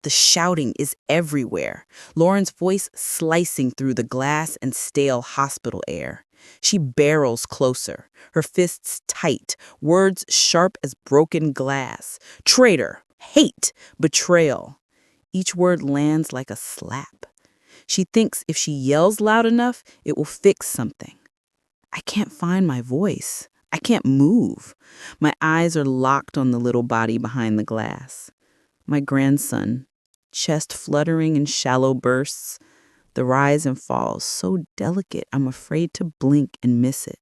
The shouting is everywhere, Lauren's voice slicing through the glass and stale hospital air. She barrels closer, her fists tight, words sharp as broken glass. Traitor, hate, betrayal. Each word lands like a slap. She thinks if she yells loud enough, it will fix something. I can't find my voice. I can't move. My eyes are locked on the little body behind the glass. My grandson, chest fluttering in shallow bursts, the rise and falls so delicate I'm afraid to blink and miss it.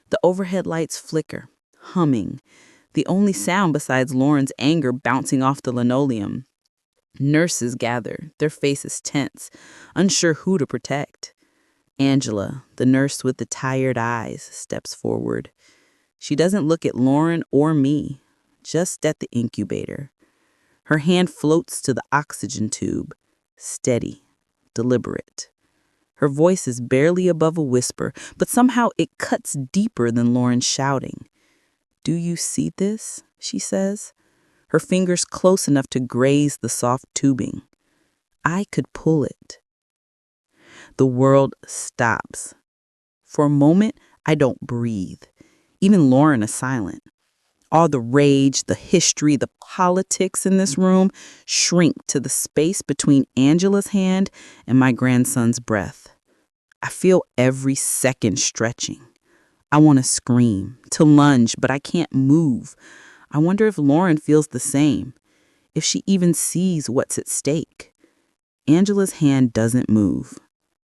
The overhead lights flicker, humming, the only sound besides Lauren's anger bouncing off the linoleum. Nurses gather, their faces tense, unsure who to protect. Angela, the nurse with the tired eyes, steps forward. She doesn't look at Lauren or me, just at the incubator. Her hand floats to the oxygen tube, steady, deliberate. Her voice is barely above a whisper, but somehow it cuts deeper than Lauren's shouting. "Do you see this?" she says, her fingers close enough to graze the soft tubing. I could pull it. The world stops. For a moment, I don't breathe. Even Lauren is silent. All the rage, the history, the politics in this room shrink to the space between Angela's hand and my grandson's breath. I feel every second stretching. I want to scream, to lunge, but I can't move. I wonder if Lauren feels the same, if she even sees what's at stake. Angela's hand doesn't move.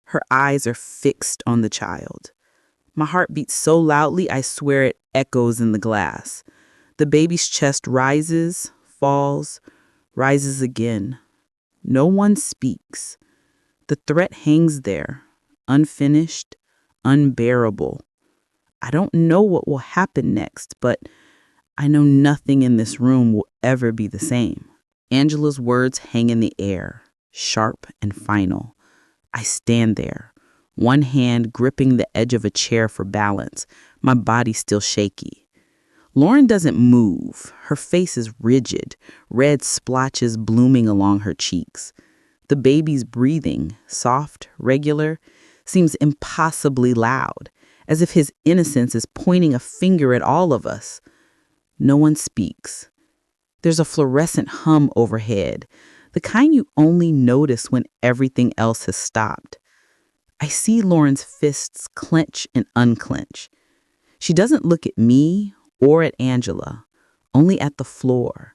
Her eyes are fixed on the child. My heart beats so loudly I swear it echoes in the glass. The baby's chest rises, falls, rises again. No one speaks. The threat hangs there, unfinished, unbearable. I don't know what will happen next, but I know nothing in this room will ever be the same. Angela's words hang in the air, sharp and final. I stand there, one hand gripping the edge of a chair for balance, my body still shaky. Lauren doesn't move. Her face is rigid, red splotches blooming along her cheeks. The baby's breathing, soft, regular, seems impossibly loud, as if his innocence is pointing a finger at all of us. No one speaks. There's a fluorescent hum overhead, the kind you only notice when everything else has stopped. I see Lauren's fists clench and unclench. She doesn't look at me or at Angela, only at the floor,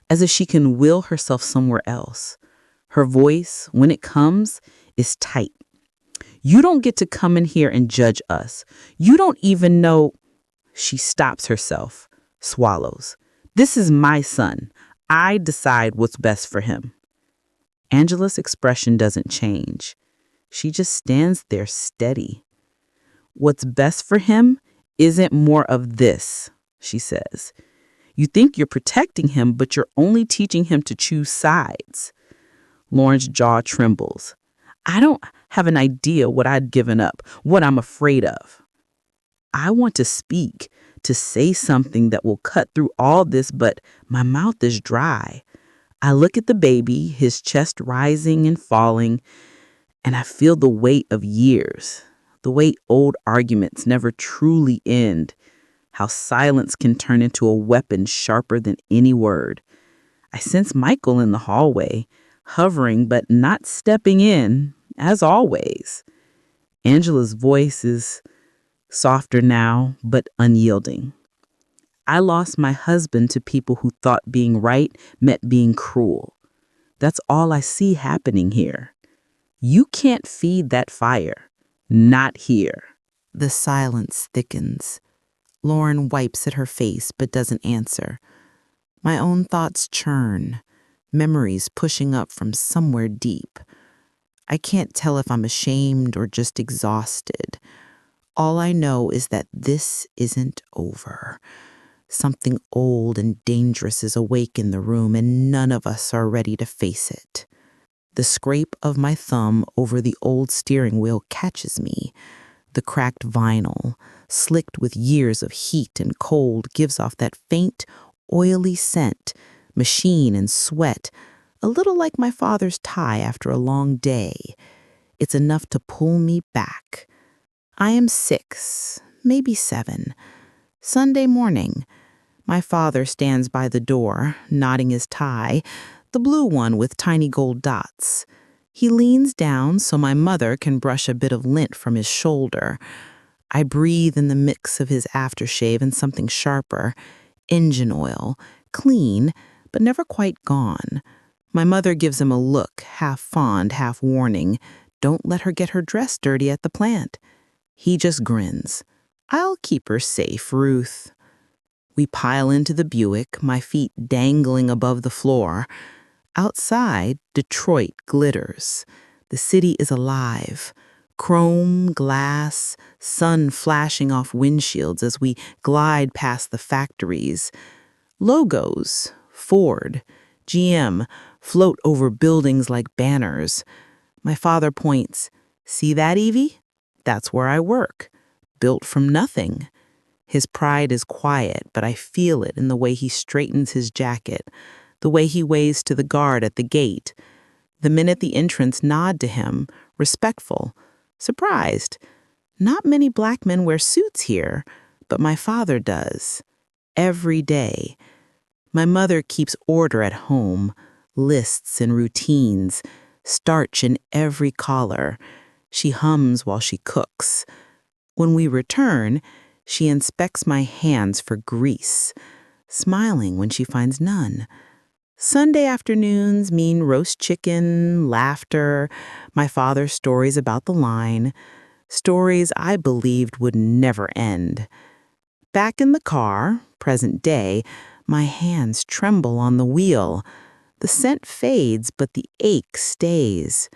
as if she can will herself somewhere else. Her voice, when it comes, is tight. "You don't get to come in here and judge us. You don't even know—" She stops herself, swallows. "This is my son. I decide what's best for him." Angela's expression doesn't change. She just stands there steady. "What's best for him isn't more of this," she says. "You think you're protecting him, but you're only teaching him to choose sides." Lauren's jaw trembles. I don't have an idea what I'd given up, what I'm afraid of. I want to speak, to say something that will cut through all this, but my mouth is dry. I look at the baby, his chest rising and falling, and I feel the weight of years, the way old arguments never truly end, how silence can turn into a weapon sharper than any word. I sense Michael in the hallway, hovering but not stepping in, as always. Angela's voice is softer now, but unyielding. "I lost my husband to people who thought being right meant being cruel. That's all I see happening here. You can't feed that fire. Not here." The silence thickens. Lauren wipes at her face but doesn't answer. My own thoughts churn, memories pushing up from somewhere deep. I can't tell if I'm ashamed or just exhausted. All I know is that this isn't over. Something old and dangerous is awake in the room, and none of us are ready to face it. The scrape of my thumb over the old steering wheel catches me. The cracked vinyl, slicked with years of heat and cold, gives off that faint, oily scent, machine and sweat, a little like my father's tie after a long day. It's enough to pull me back. I am 6, maybe 7. Sunday morning. My father stands by the door, knotting his tie, the blue one with tiny gold dots. He leans down so my mother can brush a bit of lint from his shoulder. I breathe in the mix of his aftershave and something sharper, engine oil, clean, but never quite gone. My mother gives him a look, half fond, half warning. Don't let her get her dress dirty at the plant. He just grins. I'll keep her safe, Ruth. We pile into the Buick, my feet dangling above the floor. Outside, Detroit glitters. The city is alive. Chrome, glass, sun flashing off windshields as we glide past the factories. Logos, Ford, GM, float over buildings like banners. My father points. See that, Evie? That's where I work. Built from nothing. His pride is quiet, but I feel it in the way he straightens his jacket, the way he waves to the guard at the gate. The men at the entrance nod to him, respectful, surprised. Not many black men wear suits here, but my father does. Every day. My mother keeps order at home, lists and routines, starch in every collar. She hums while she cooks. When we return, she inspects my hands for grease, smiling when she finds none. Sunday afternoons mean roast chicken, laughter, my father's stories about the line, stories I believed would never end. Back in the car, present day, my hands tremble on the wheel. The scent fades, but the ache stays.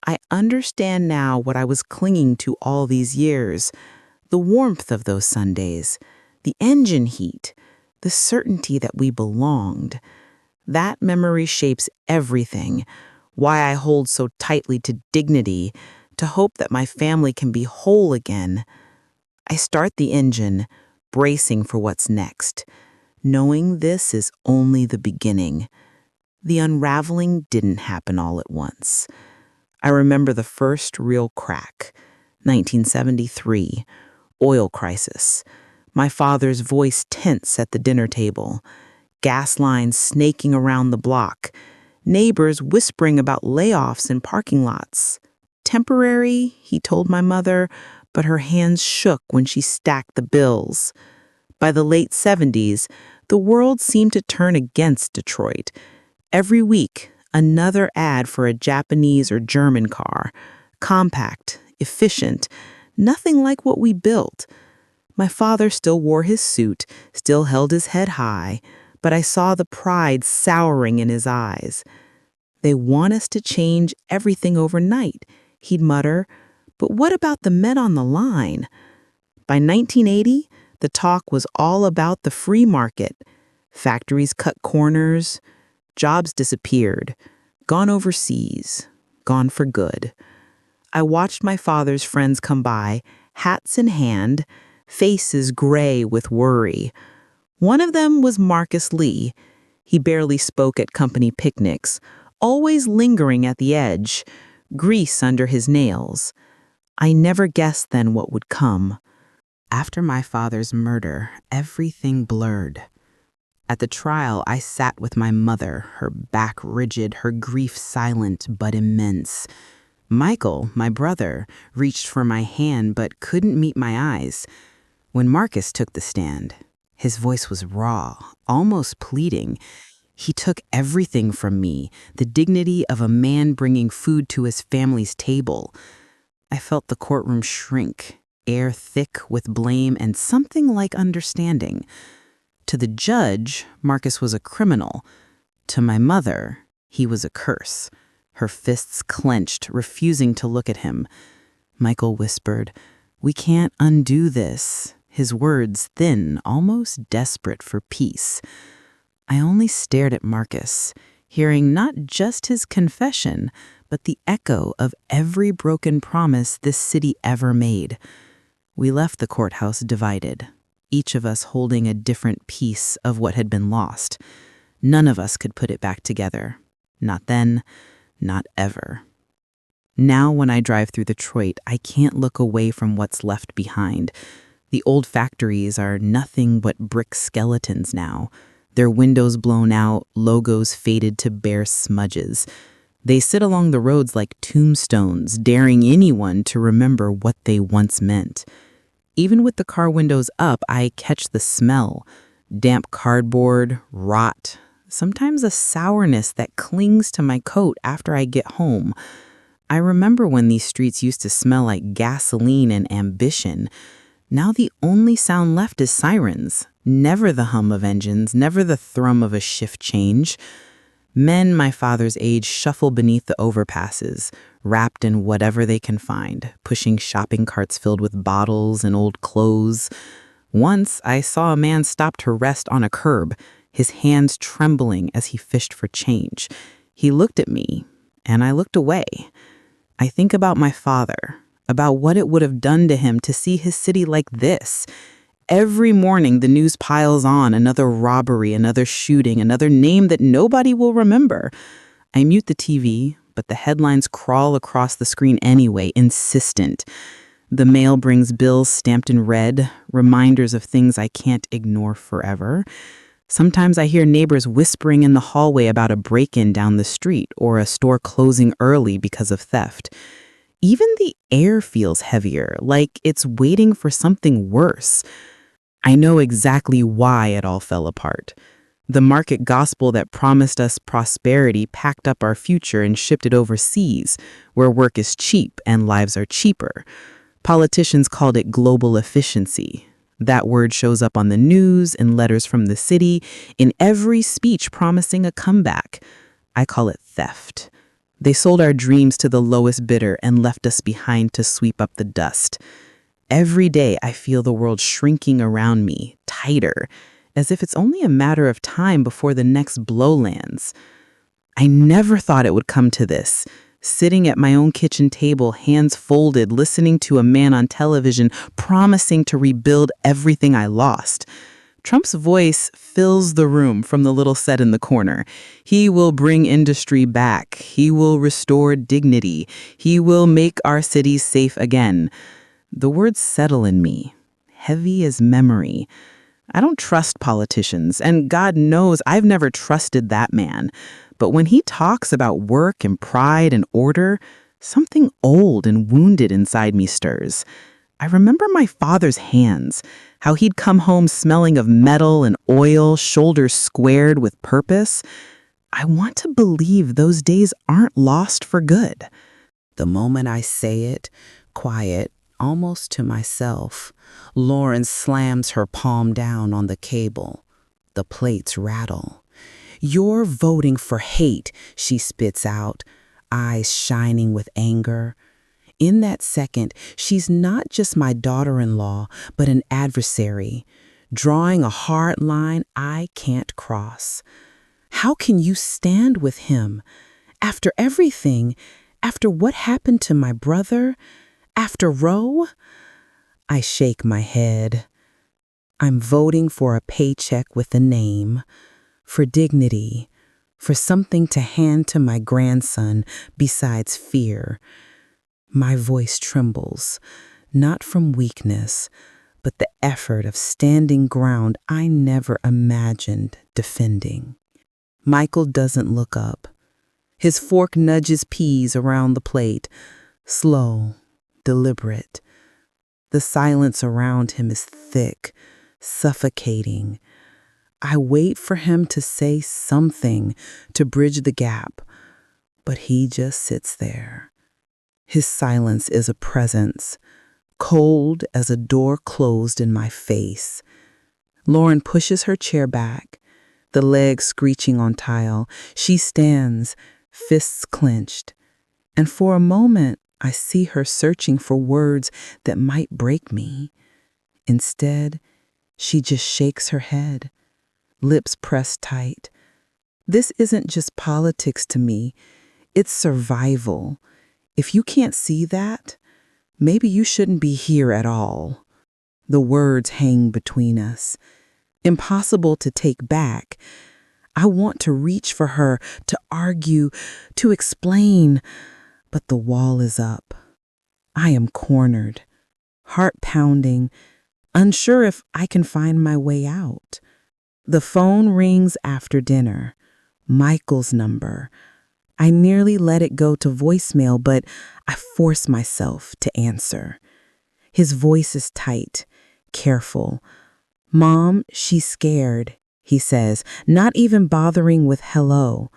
I understand now what I was clinging to all these years. The warmth of those Sundays, the engine heat, the certainty that we belonged. That memory shapes everything, why I hold so tightly to dignity, to hope that my family can be whole again. I start the engine, bracing for what's next, knowing this is only the beginning. The unraveling didn't happen all at once. I remember the first real crack, 1973. Oil crisis. My father's voice tense at the dinner table. Gas lines snaking around the block. Neighbors whispering about layoffs in parking lots. Temporary, he told my mother, but her hands shook when she stacked the bills. By the late 70s, the world seemed to turn against Detroit. Every week, another ad for a Japanese or German car. Compact, efficient, nothing like what we built. My father still wore his suit, still held his head high, but I saw the pride souring in his eyes. They want us to change everything overnight, he'd mutter, but what about the men on the line? By 1980, the talk was all about the free market. Factories cut corners, jobs disappeared, gone overseas, gone for good. I watched my father's friends come by, hats in hand, faces gray with worry. One of them was Marcus Lee. He barely spoke at company picnics, always lingering at the edge, grease under his nails. I never guessed then what would come. After my father's murder, everything blurred. At the trial, I sat with my mother, her back rigid, her grief silent but immense. Michael, my brother, reached for my hand but couldn't meet my eyes. When Marcus took the stand, his voice was raw, almost pleading. He took everything from me, the dignity of a man bringing food to his family's table. I felt the courtroom shrink, air thick with blame and something like understanding. To the judge, Marcus was a criminal. To my mother, he was a curse. Her fists clenched, refusing to look at him. Michael whispered, "We can't undo this," his words thin, almost desperate for peace. I only stared at Marcus, hearing not just his confession, but the echo of every broken promise this city ever made. We left the courthouse divided, each of us holding a different piece of what had been lost. None of us could put it back together. Not then, not ever. Now when I drive through Detroit, I can't look away from what's left behind. The old factories are nothing but brick skeletons now. Their windows blown out, logos faded to bare smudges. They sit along the roads like tombstones, daring anyone to remember what they once meant. Even with the car windows up, I catch the smell. Damp cardboard, rot, sometimes a sourness that clings to my coat after I get home. I remember when these streets used to smell like gasoline and ambition. Now the only sound left is sirens. Never the hum of engines, never the thrum of a shift change. Men my father's age shuffle beneath the overpasses, wrapped in whatever they can find, pushing shopping carts filled with bottles and old clothes. Once I saw a man stop to rest on a curb, his hands trembling as he fished for change. He looked at me, and I looked away. I think about my father, about what it would have done to him to see his city like this. Every morning, the news piles on, another robbery, another shooting, another name that nobody will remember. I mute the TV, but the headlines crawl across the screen anyway, insistent. The mail brings bills stamped in red, reminders of things I can't ignore forever. Sometimes I hear neighbors whispering in the hallway about a break-in down the street or a store closing early because of theft. Even the air feels heavier, like it's waiting for something worse. I know exactly why it all fell apart. The market gospel that promised us prosperity packed up our future and shipped it overseas, where work is cheap and lives are cheaper. Politicians called it global efficiency. That word shows up on the news, in letters from the city, in every speech promising a comeback. I call it theft. They sold our dreams to the lowest bidder and left us behind to sweep up the dust. Every day I feel the world shrinking around me, tighter, as if it's only a matter of time before the next blow lands. I never thought it would come to this. Sitting at my own kitchen table, hands folded, listening to a man on television promising to rebuild everything I lost. Trump's voice fills the room from the little set in the corner. He will bring industry back. He will restore dignity. He will make our cities safe again. The words settle in me, heavy as memory. I don't trust politicians, and God knows I've never trusted that man. But when he talks about work and pride and order, something old and wounded inside me stirs. I remember my father's hands, how he'd come home smelling of metal and oil, shoulders squared with purpose. I want to believe those days aren't lost for good. The moment I say it, quiet, almost to myself, Lauren slams her palm down on the cable. The plates rattle. "You're voting for hate," she spits out, eyes shining with anger. In that second, she's not just my daughter-in-law, but an adversary, drawing a hard line I can't cross. How can you stand with him? After everything, after what happened to my brother, after Roe? I shake my head. I'm voting for a paycheck with a name, for dignity, for something to hand to my grandson besides fear. My voice trembles, not from weakness, but the effort of standing ground I never imagined defending. Michael doesn't look up. His fork nudges peas around the plate, slow, deliberate. The silence around him is thick, suffocating. I wait for him to say something to bridge the gap, but he just sits there. His silence is a presence, cold as a door closed in my face. Lauren pushes her chair back, the legs screeching on tile. She stands, fists clenched, and for a moment I see her searching for words that might break me. Instead, she just shakes her head, lips pressed tight. This isn't just politics to me, it's survival. If you can't see that, maybe you shouldn't be here at all. The words hang between us, impossible to take back. I want to reach for her, to argue, to explain, but the wall is up. I am cornered, heart pounding, unsure if I can find my way out. The phone rings after dinner. Michael's number. I nearly let it go to voicemail, but I force myself to answer. His voice is tight, careful. "Mom, she's scared," he says, not even bothering with hello.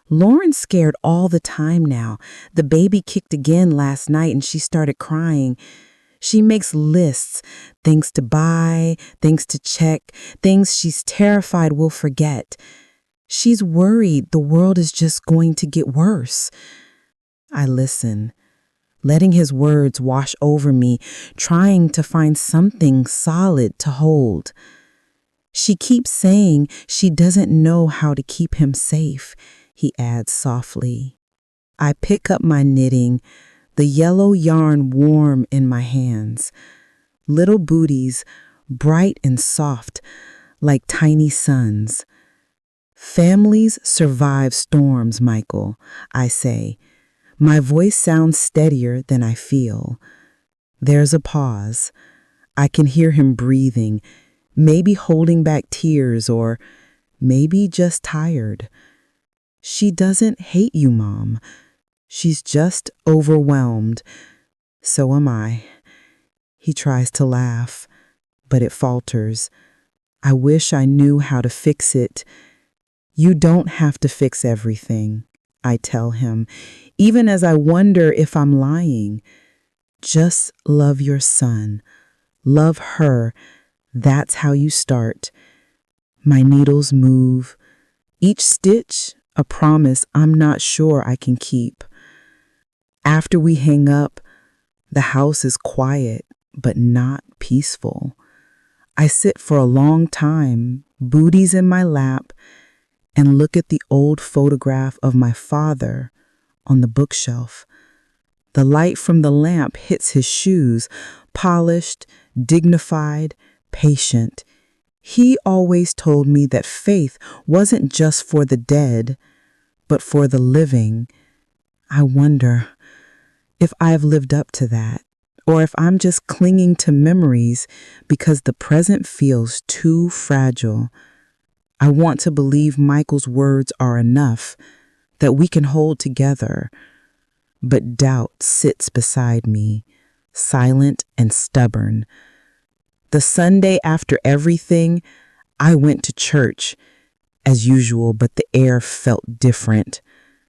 Lauren's scared all the time now. The baby kicked again last night and she started crying. She makes lists, things to buy, things to check, things she's terrified we'll forget. She's worried the world is just going to get worse. I listen, letting his words wash over me, trying to find something solid to hold. She keeps saying she doesn't know how to keep him safe, he adds softly. I pick up my knitting, the yellow yarn warm in my hands. Little booties, bright and soft, like tiny suns. Families survive storms, Michael, I say. My voice sounds steadier than I feel. There's a pause. I can hear him breathing, maybe holding back tears or maybe just tired. She doesn't hate you, Mom. She's just overwhelmed. So am I. He tries to laugh, but it falters. I wish I knew how to fix it. You don't have to fix everything, I tell him, even as I wonder if I'm lying. Just love your son. Love her. That's how you start. My needles move. Each stitch, a promise I'm not sure I can keep. After we hang up, the house is quiet, but not peaceful. I sit for a long time, booties in my lap, and look at the old photograph of my father on the bookshelf. The light from the lamp hits his shoes, polished, dignified, patient. He always told me that faith wasn't just for the dead, but for the living. I wonder if I've lived up to that, or if I'm just clinging to memories because the present feels too fragile. I want to believe Michael's words are enough, that we can hold together. But doubt sits beside me, silent and stubborn. The Sunday after everything, I went to church, as usual, but the air felt different,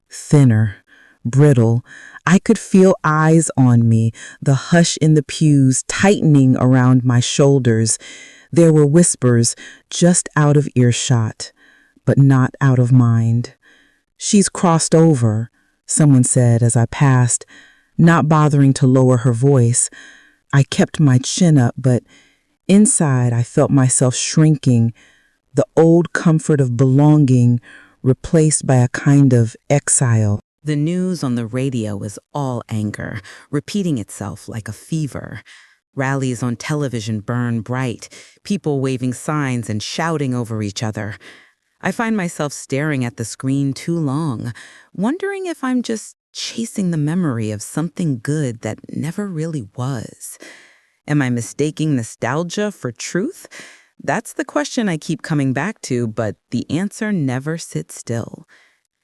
thinner, brittle. I could feel eyes on me, the hush in the pews tightening around my shoulders. There were whispers just out of earshot, but not out of mind. "She's crossed over," someone said as I passed, not bothering to lower her voice. I kept my chin up, but inside I felt myself shrinking, the old comfort of belonging replaced by a kind of exile. The news on the radio is all anger, repeating itself like a fever. Rallies on television burn bright, people waving signs and shouting over each other. I find myself staring at the screen too long, wondering if I'm just chasing the memory of something good that never really was. Am I mistaking nostalgia for truth? That's the question I keep coming back to, but the answer never sits still.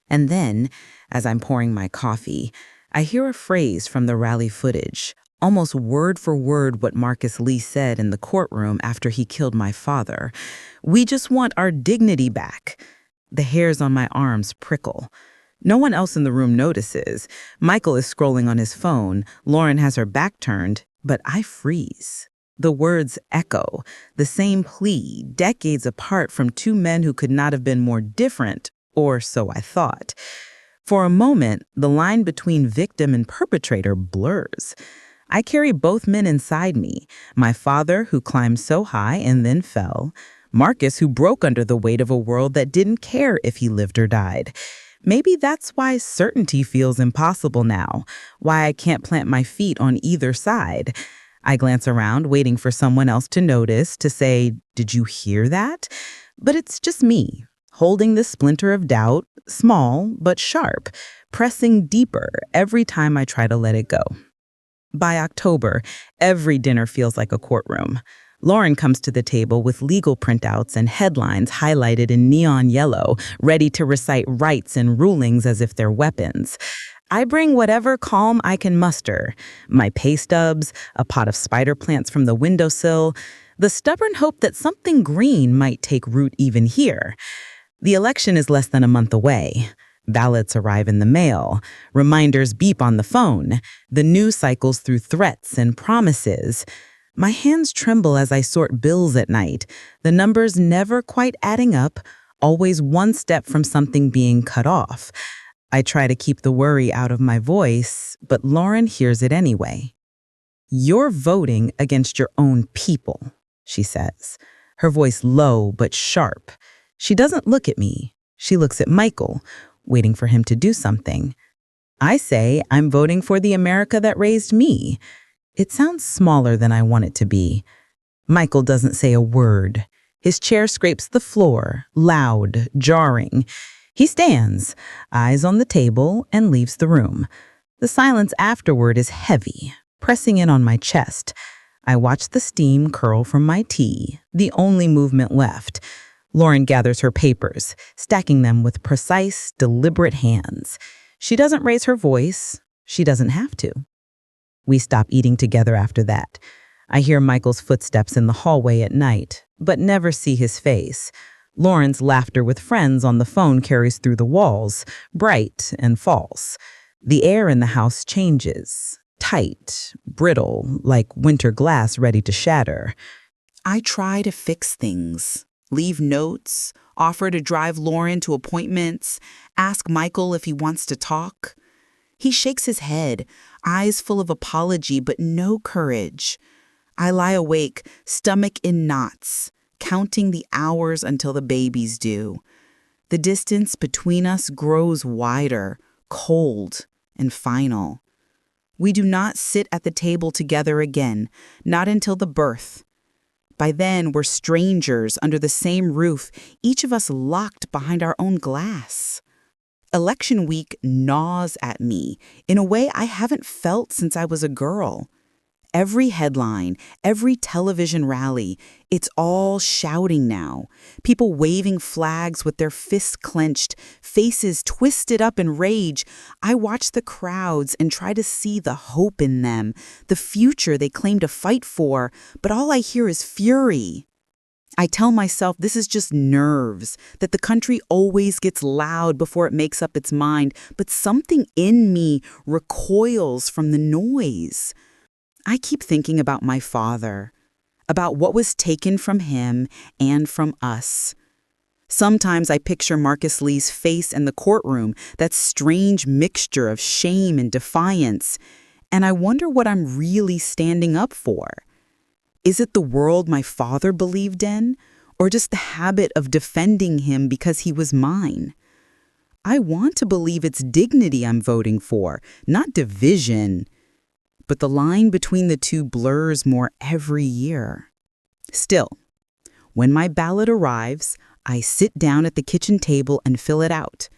And then, as I'm pouring my coffee, I hear a phrase from the rally footage, almost word for word what Marcus Lee said in the courtroom after he killed my father. "We just want our dignity back." The hairs on my arms prickle. No one else in the room notices. Michael is scrolling on his phone. Lauren has her back turned, but I freeze. The words echo, the same plea, decades apart from two men who could not have been more different, or so I thought. For a moment, the line between victim and perpetrator blurs. I carry both men inside me, my father who climbed so high and then fell, Marcus who broke under the weight of a world that didn't care if he lived or died. Maybe that's why certainty feels impossible now, why I can't plant my feet on either side. I glance around, waiting for someone else to notice, to say, "Did you hear that?" But it's just me, holding the splinter of doubt, small but sharp, pressing deeper every time I try to let it go. By October, every dinner feels like a courtroom. Lauren comes to the table with legal printouts and headlines highlighted in neon yellow, ready to recite rights and rulings as if they're weapons. I bring whatever calm I can muster, my pay stubs, a pot of spider plants from the windowsill, the stubborn hope that something green might take root even here. The election is less than a month away. Ballots arrive in the mail, reminders beep on the phone, the news cycles through threats and promises. My hands tremble as I sort bills at night, the numbers never quite adding up, always one step from something being cut off. I try to keep the worry out of my voice, but Lauren hears it anyway. "You're voting against your own people," she says, her voice low but sharp. She doesn't look at me. She looks at Michael, waiting for him to do something. I say I'm voting for the America that raised me. It sounds smaller than I want it to be. Michael doesn't say a word. His chair scrapes the floor, loud, jarring. He stands, eyes on the table, and leaves the room. The silence afterward is heavy, pressing in on my chest. I watch the steam curl from my tea, the only movement left. Lauren gathers her papers, stacking them with precise, deliberate hands. She doesn't raise her voice. She doesn't have to. We stop eating together after that. I hear Michael's footsteps in the hallway at night, but never see his face. Lauren's laughter with friends on the phone carries through the walls, bright and false. The air in the house changes, tight, brittle, like winter glass ready to shatter. I try to fix things, leave notes, offer to drive Lauren to appointments, ask Michael if he wants to talk. He shakes his head, eyes full of apology but no courage. I lie awake, stomach in knots, counting the hours until the baby's due. The distance between us grows wider, cold, and final. We do not sit at the table together again, not until the birth. By then, we're strangers under the same roof, each of us locked behind our own glass. Election week gnaws at me in a way I haven't felt since I was a girl. Every headline, every television rally, it's all shouting now. People waving flags with their fists clenched, faces twisted up in rage. I watch the crowds and try to see the hope in them, the future they claim to fight for, but all I hear is fury. I tell myself this is just nerves, that the country always gets loud before it makes up its mind, but something in me recoils from the noise. I keep thinking about my father, about what was taken from him and from us. Sometimes I picture Marcus Lee's face in the courtroom, that strange mixture of shame and defiance, and I wonder what I'm really standing up for. Is it the world my father believed in, or just the habit of defending him because he was mine? I want to believe it's dignity I'm voting for, not division. But the line between the two blurs more every year. Still, when my ballot arrives, I sit down at the kitchen table and fill it out.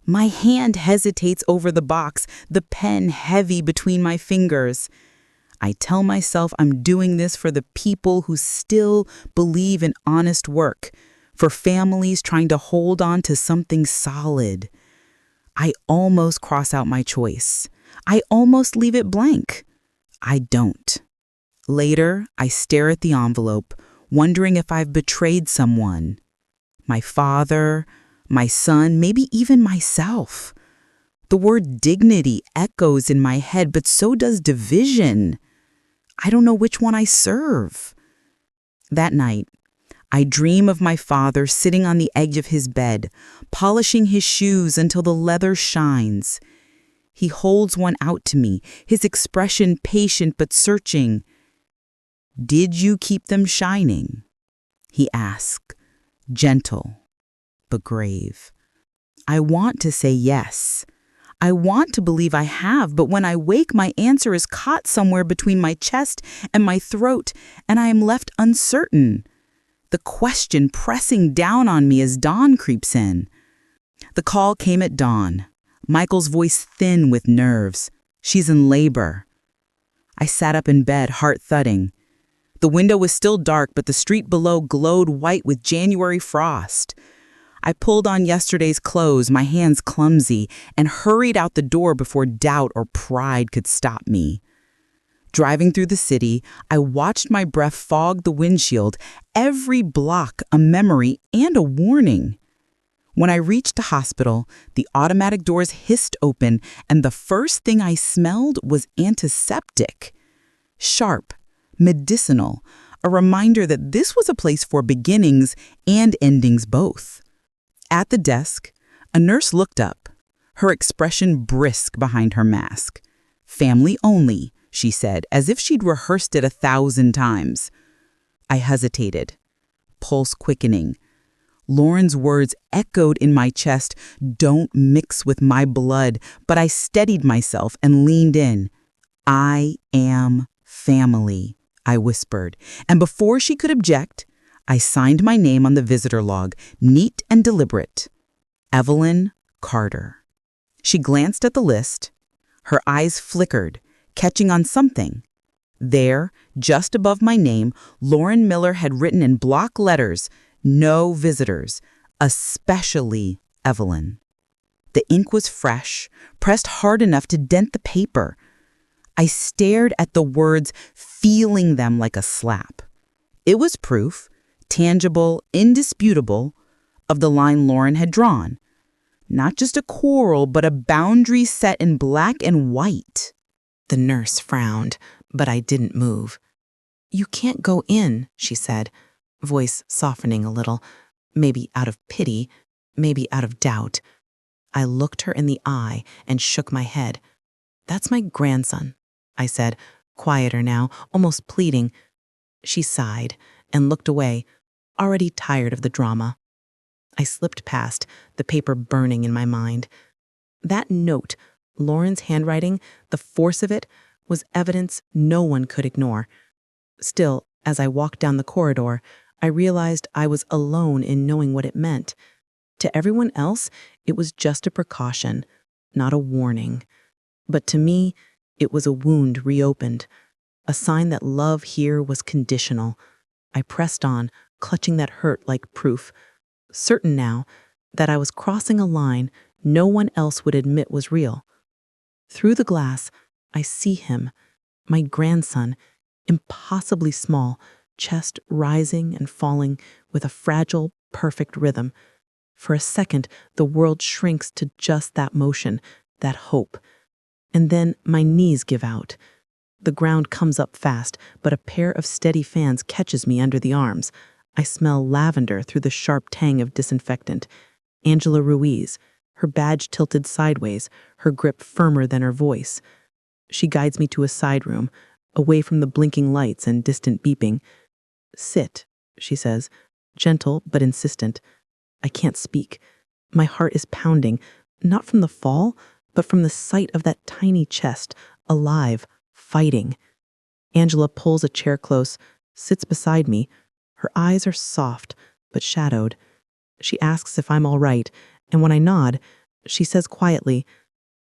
My hand hesitates over the box, the pen heavy between my fingers. I tell myself I'm doing this for the people who still believe in honest work, for families trying to hold on to something solid. I almost cross out my choice. I almost leave it blank. I don't. Later, I stare at the envelope, wondering if I've betrayed someone. My father, my son, maybe even myself. The word dignity echoes in my head, but so does division. I don't know which one I serve. That night, I dream of my father sitting on the edge of his bed, polishing his shoes until the leather shines. He holds one out to me, his expression patient but searching. "Did you keep them shining?" he asks, gentle but grave. I want to say yes. I want to believe I have, but when I wake, my answer is caught somewhere between my chest and my throat, and I am left uncertain. the question pressing down on me as dawn creeps in. The call came at dawn, Michael's voice thin with nerves. She's in labor. I sat up in bed, heart thudding. The window was still dark, but the street below glowed white with January frost. I pulled on yesterday's clothes, my hands clumsy, and hurried out the door before doubt or pride could stop me. Driving through the city, I watched my breath fog the windshield, every block a memory and a warning. When I reached the hospital, the automatic doors hissed open, and the first thing I smelled was antiseptic. Sharp, medicinal, a reminder that this was a place for beginnings and endings both. At the desk, a nurse looked up, her expression brisk behind her mask. "Family only," she said, as if she'd rehearsed it 1,000 times. I hesitated, pulse quickening. Lauren's words echoed in my chest, "Don't mix with my blood," but I steadied myself and leaned in. "I am family," I whispered, and before she could object, I signed my name on the visitor log, neat and deliberate. Evelyn Carter. She glanced at the list. Her eyes flickered, catching on something. There, just above my name, Lauren Miller had written in block letters, "No visitors, especially Evelyn." The ink was fresh, pressed hard enough to dent the paper. I stared at the words, feeling them like a slap. It was proof, tangible, indisputable, of the line Lauren had drawn. Not just a quarrel, but a boundary set in black and white. The nurse frowned, but I didn't move. "You can't go in," she said, voice softening a little, maybe out of pity, maybe out of doubt. I looked her in the eye and shook my head. "That's my grandson," I said, quieter now, almost pleading. She sighed and looked away, already tired of the drama. I slipped past, the paper burning in my mind. That note, Lauren's handwriting, the force of it, was evidence no one could ignore. Still, as I walked down the corridor, I realized I was alone in knowing what it meant. To everyone else, it was just a precaution, not a warning. But to me, it was a wound reopened, a sign that love here was conditional. I pressed on, clutching that hurt like proof, certain now that I was crossing a line no one else would admit was real. Through the glass, I see him, my grandson, impossibly small, chest rising and falling with a fragile, perfect rhythm. For a second, the world shrinks to just that motion, that hope. And then my knees give out. The ground comes up fast, but a pair of steady fans catches me under the arms. I smell lavender through the sharp tang of disinfectant. Angela Ruiz, her badge tilted sideways, her grip firmer than her voice. She guides me to a side room, away from the blinking lights and distant beeping. "Sit," she says, gentle but insistent. I can't speak. My heart is pounding, not from the fall, but from the sight of that tiny chest, alive, fighting. Angela pulls a chair close, sits beside me. Her eyes are soft, but shadowed. She asks if I'm all right, and when I nod, she says quietly,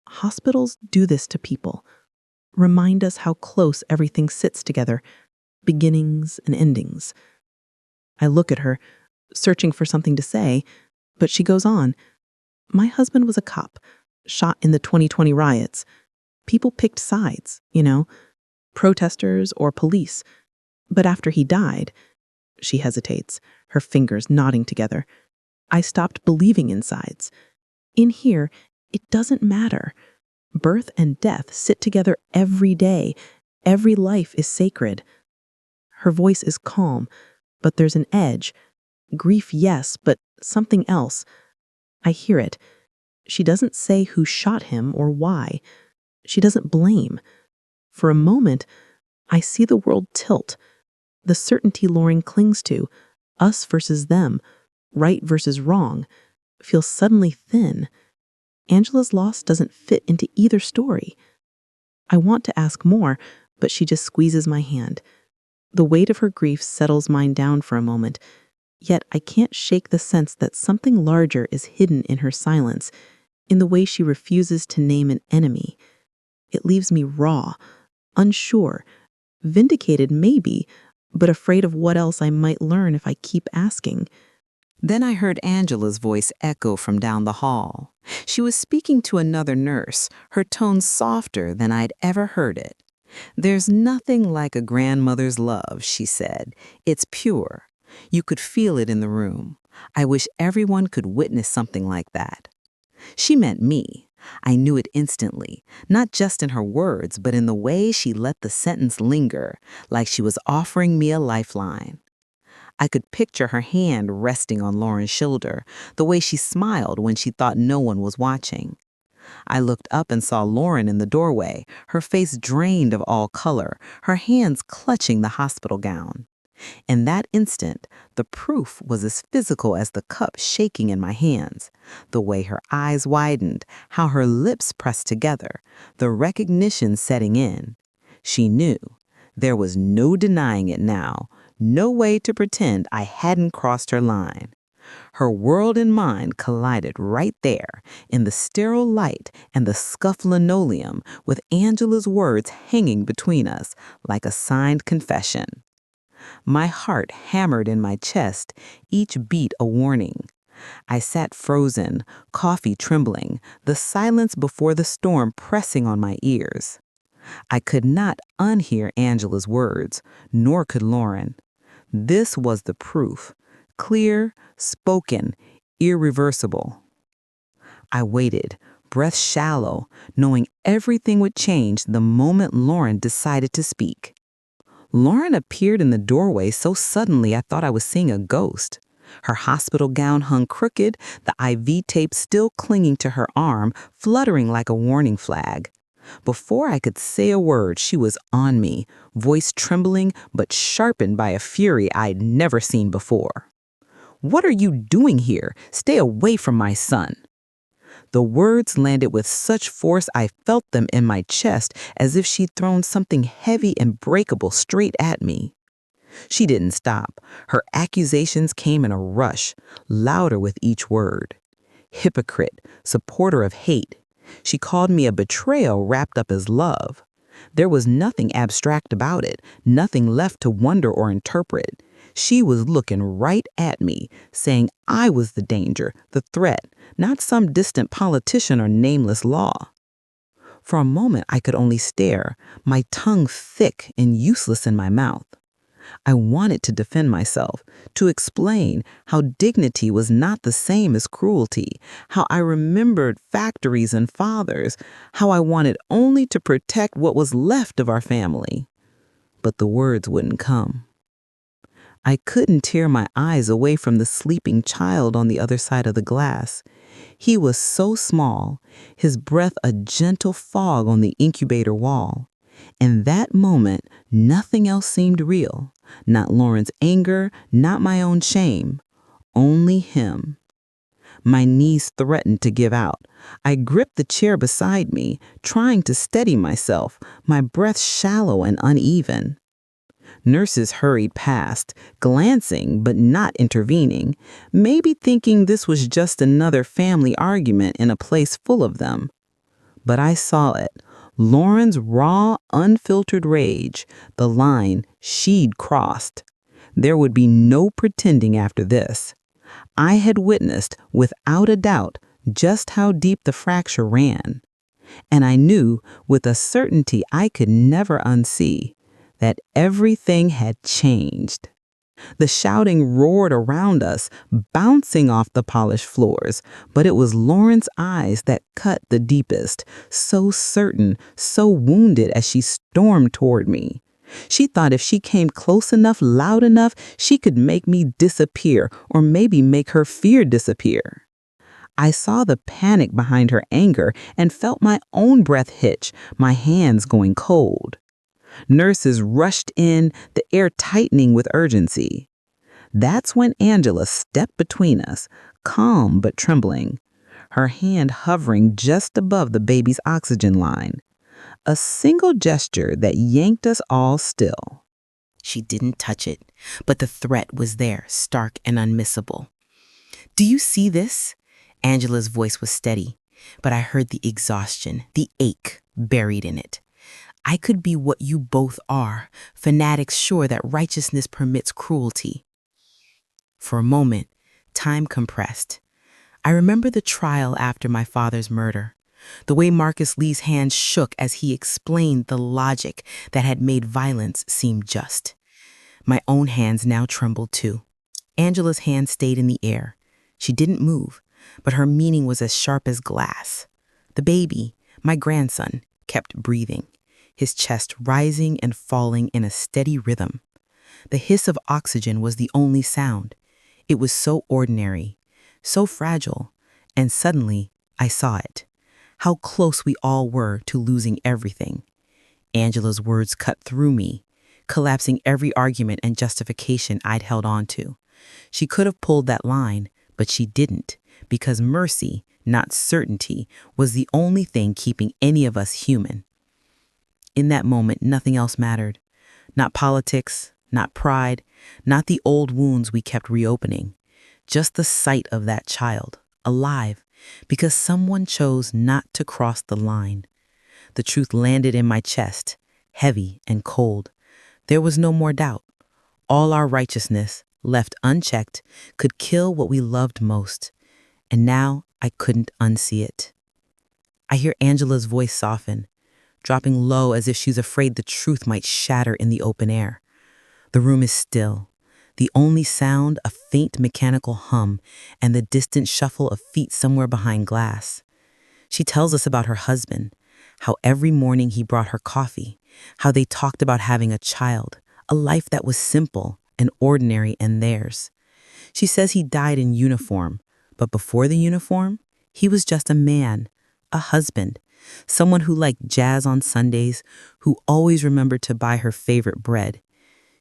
"Hospitals do this to people. Remind us how close everything sits together, beginnings and endings." I look at her, searching for something to say, but she goes on. "My husband was a cop, shot in the 2020 riots. People picked sides, protesters or police. But after he died," she hesitates, her fingers knotting together, "I stopped believing in sides. In here, it doesn't matter. Birth and death sit together every day. Every life is sacred." Her voice is calm, but there's an edge. Grief, yes, but something else. I hear it. She doesn't say who shot him or why. She doesn't blame. For a moment, I see the world tilt. The certainty Lauren clings to, us versus them, right versus wrong, feels suddenly thin. Angela's loss doesn't fit into either story. I want to ask more, but she just squeezes my hand. The weight of her grief settles mine down for a moment. Yet I can't shake the sense that something larger is hidden in her silence, in the way she refuses to name an enemy. It leaves me raw, unsure, vindicated maybe, but afraid of what else I might learn if I keep asking. Then I heard Angela's voice echo from down the hall. She was speaking to another nurse, her tone softer than I'd ever heard it. "There's nothing like a grandmother's love," she said. "It's pure. You could feel it in the room. I wish everyone could witness something like that." She meant me. I knew it instantly, not just in her words, but in the way she let the sentence linger, like she was offering me a lifeline. I could picture her hand resting on Lauren's shoulder, the way she smiled when she thought no one was watching. I looked up and saw Lauren in the doorway, her face drained of all color, her hands clutching the hospital gown. In that instant, the proof was as physical as the cup shaking in my hands. The way her eyes widened, how her lips pressed together, the recognition setting in. She knew. There was no denying it now, no way to pretend I hadn't crossed her line. Her world and mine collided right there, in the sterile light and the scuffed linoleum, with Angela's words hanging between us like a signed confession. My heart hammered in my chest, each beat a warning. I sat frozen, coffee trembling, the silence before the storm pressing on my ears. I could not unhear Angela's words, nor could Lauren. This was the proof, clear, spoken, irreversible. I waited, breath shallow, knowing everything would change the moment Lauren decided to speak. Lauren appeared in the doorway so suddenly I thought I was seeing a ghost. Her hospital gown hung crooked, the IV tape still clinging to her arm, fluttering like a warning flag. Before I could say a word, she was on me, voice trembling but sharpened by a fury I'd never seen before. "What are you doing here? Stay away from my son." The words landed with such force I felt them in my chest as if she'd thrown something heavy and breakable straight at me. She didn't stop. Her accusations came in a rush, louder with each word. Hypocrite, supporter of hate. She called me a betrayal wrapped up as love. There was nothing abstract about it, nothing left to wonder or interpret. She was looking right at me, saying I was the danger, the threat, not some distant politician or nameless law. For a moment I could only stare, my tongue thick and useless in my mouth. I wanted to defend myself, to explain how dignity was not the same as cruelty, how I remembered factories and fathers, how I wanted only to protect what was left of our family. But the words wouldn't come. I couldn't tear my eyes away from the sleeping child on the other side of the glass. He was so small, his breath a gentle fog on the incubator wall. In that moment, nothing else seemed real. Not Lauren's anger, not my own shame. Only him. My knees threatened to give out. I gripped the chair beside me, trying to steady myself, my breath shallow and uneven. Nurses hurried past, glancing but not intervening, maybe thinking this was just another family argument in a place full of them. But I saw it. Lauren's raw, unfiltered rage, the line she'd crossed. There would be no pretending after this. I had witnessed, without a doubt, just how deep the fracture ran. And I knew, with a certainty I could never unsee, that everything had changed. The shouting roared around us, bouncing off the polished floors, but it was Lauren's eyes that cut the deepest, so certain, so wounded as she stormed toward me. She thought if she came close enough, loud enough, she could make me disappear, or maybe make her fear disappear. I saw the panic behind her anger and felt my own breath hitch, my hands going cold. Nurses rushed in, the air tightening with urgency. That's when Angela stepped between us, calm but trembling, her hand hovering just above the baby's oxygen line. A single gesture that yanked us all still. She didn't touch it, but the threat was there, stark and unmissable. "Do you see this?" Angela's voice was steady, but I heard the exhaustion, the ache buried in it. "I could be what you both are, fanatics sure that righteousness permits cruelty." For a moment, time compressed. I remember the trial after my father's murder, the way Marcus Lee's hands shook as he explained the logic that had made violence seem just. My own hands now trembled too. Angela's hand stayed in the air. She didn't move, but her meaning was as sharp as glass. The baby, my grandson, kept breathing, his chest rising and falling in a steady rhythm. The hiss of oxygen was the only sound. It was so ordinary, so fragile, and suddenly I saw it. How close we all were to losing everything. Angela's words cut through me, collapsing every argument and justification I'd held on to. She could have pulled that line, but she didn't, because mercy, not certainty, was the only thing keeping any of us human. In that moment, nothing else mattered. Not politics, not pride, not the old wounds we kept reopening. Just the sight of that child, alive, because someone chose not to cross the line. The truth landed in my chest, heavy and cold. There was no more doubt. All our righteousness, left unchecked, could kill what we loved most. And now I couldn't unsee it. I hear Angela's voice soften, dropping low as if she's afraid the truth might shatter in the open air. The room is still. The only sound, a faint mechanical hum, and the distant shuffle of feet somewhere behind glass. She tells us about her husband, how every morning he brought her coffee, how they talked about having a child, a life that was simple and ordinary and theirs. She says he died in uniform, but before the uniform, he was just a man, a husband, someone who liked jazz on Sundays, who always remembered to buy her favorite bread.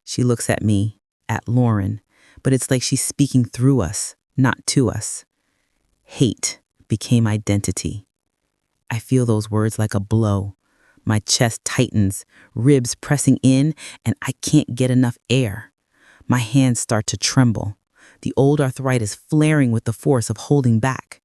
She looks at me, at Lauren, but it's like she's speaking through us, not to us. Hate became identity. I feel those words like a blow. My chest tightens, ribs pressing in, and I can't get enough air. My hands start to tremble, the old arthritis flaring with the force of holding back.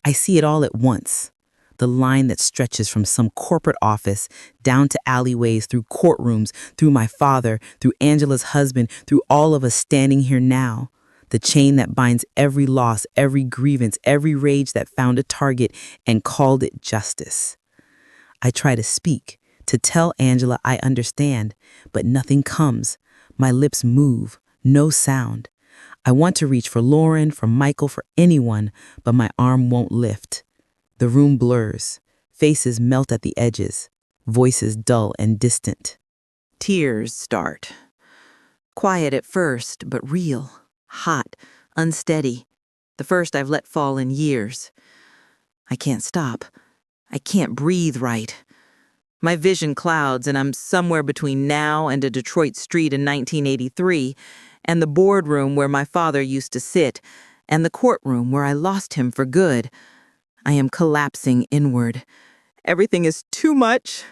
I see it all at once. The line that stretches from some corporate office down to alleyways, through courtrooms, through my father, through Angela's husband, through all of us standing here now. The chain that binds every loss, every grievance, every rage that found a target and called it justice. I try to speak, to tell Angela I understand, but nothing comes. My lips move, no sound. I want to reach for Lauren, for Michael, for anyone, but my arm won't lift. The room blurs, faces melt at the edges, voices dull and distant. Tears start. Quiet at first, but real, hot, unsteady. The first I've let fall in years. I can't stop. I can't breathe right. My vision clouds, and I'm somewhere between now and a Detroit street in 1983, and the boardroom where my father used to sit, and the courtroom where I lost him for good. I am collapsing inward. Everything is too much,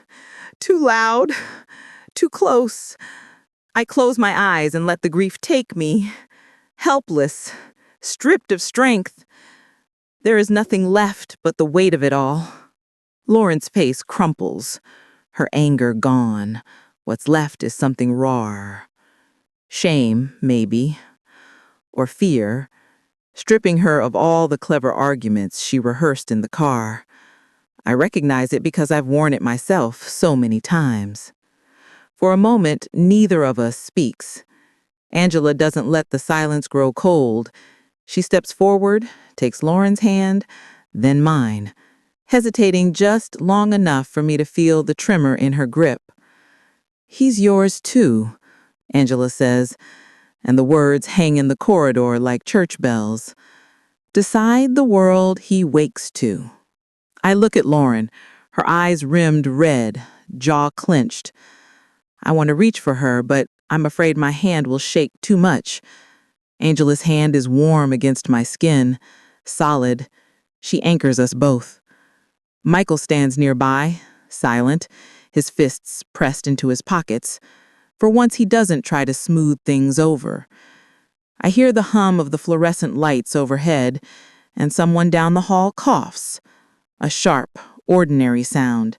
too loud, too close. I close my eyes and let the grief take me, helpless, stripped of strength. There is nothing left but the weight of it all. Lauren's face crumples, her anger gone. What's left is something raw. Shame, maybe, or fear, stripping her of all the clever arguments she rehearsed in the car. I recognize it because I've worn it myself so many times. For a moment, neither of us speaks. Angela doesn't let the silence grow cold. She steps forward, takes Lauren's hand, then mine, hesitating just long enough for me to feel the tremor in her grip. "He's yours too," Angela says, and the words hang in the corridor like church bells. "Decide the world he wakes to." I look at Lauren, her eyes rimmed red, jaw clenched. I want to reach for her, but I'm afraid my hand will shake too much. Angela's hand is warm against my skin, solid. She anchors us both. Michael stands nearby, silent, his fists pressed into his pockets. For once, he doesn't try to smooth things over. I hear the hum of the fluorescent lights overhead, and someone down the hall coughs, a sharp, ordinary sound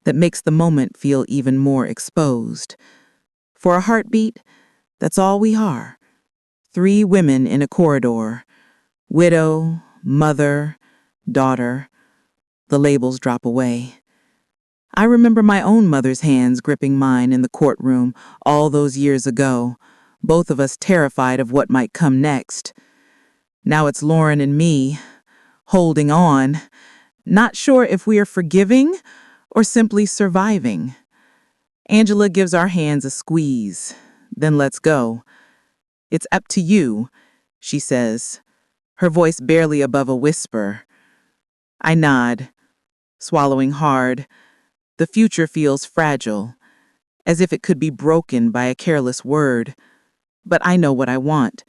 that makes the moment feel even more exposed. For a heartbeat, that's all we are. 3 women in a corridor. Widow, mother, daughter. The labels drop away. I remember my own mother's hands gripping mine in the courtroom all those years ago, both of us terrified of what might come next. Now it's Lauren and me, holding on, not sure if we are forgiving or simply surviving. Angela gives our hands a squeeze, then lets go. "It's up to you," she says, her voice barely above a whisper. I nod, swallowing hard. The future feels fragile, as if it could be broken by a careless word. But I know what I want.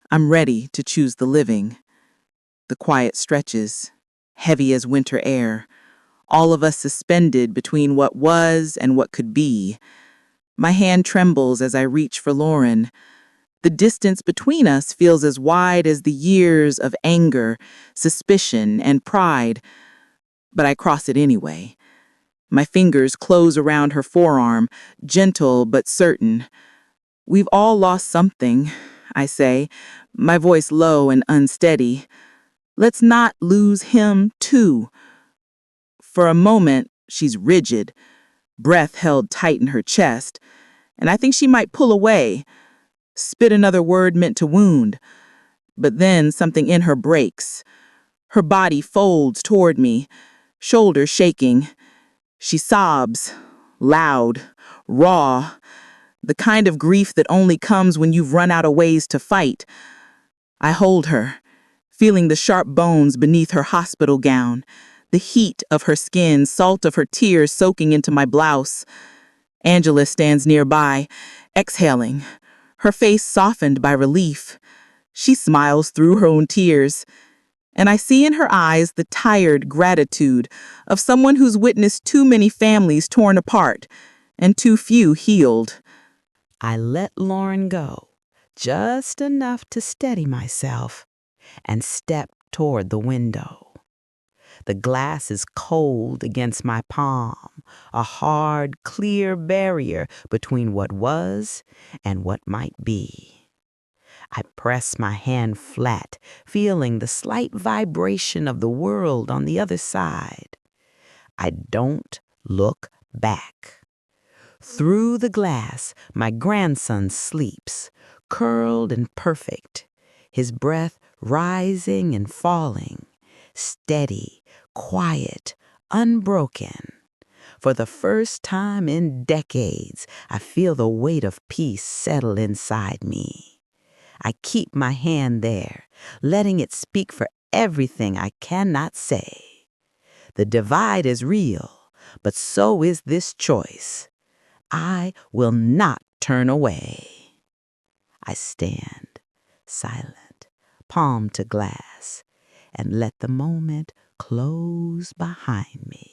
I'm ready to choose the living. The quiet stretches, heavy as winter air, all of us suspended between what was and what could be. My hand trembles as I reach for Lauren. The distance between us feels as wide as the years of anger, suspicion, and pride, but I cross it anyway. My fingers close around her forearm, gentle but certain. "We've all lost something," I say, my voice low and unsteady. "Let's not lose him, too." For a moment, she's rigid, breath held tight in her chest, and I think she might pull away, spit another word meant to wound. But then something in her breaks. Her body folds toward me, shoulders shaking. She sobs, loud, raw, the kind of grief that only comes when you've run out of ways to fight. I hold her, feeling the sharp bones beneath her hospital gown, the heat of her skin, salt of her tears soaking into my blouse. Angela stands nearby, exhaling, her face softened by relief. She smiles through her own tears, and I see in her eyes the tired gratitude of someone who's witnessed too many families torn apart and too few healed. I let Lauren go, just enough to steady myself, and stepped toward the window. The glass is cold against my palm, a hard, clear barrier between what was and what might be. I press my hand flat, feeling the slight vibration of the world on the other side. I don't look back. Through the glass, my grandson sleeps, curled and perfect, his breath rising and falling, steady, quiet, unbroken. For the first time in decades, I feel the weight of peace settle inside me. I keep my hand there, letting it speak for everything I cannot say. The divide is real, but so is this choice. I will not turn away. I stand, silent, palm to glass, and let the moment close behind me.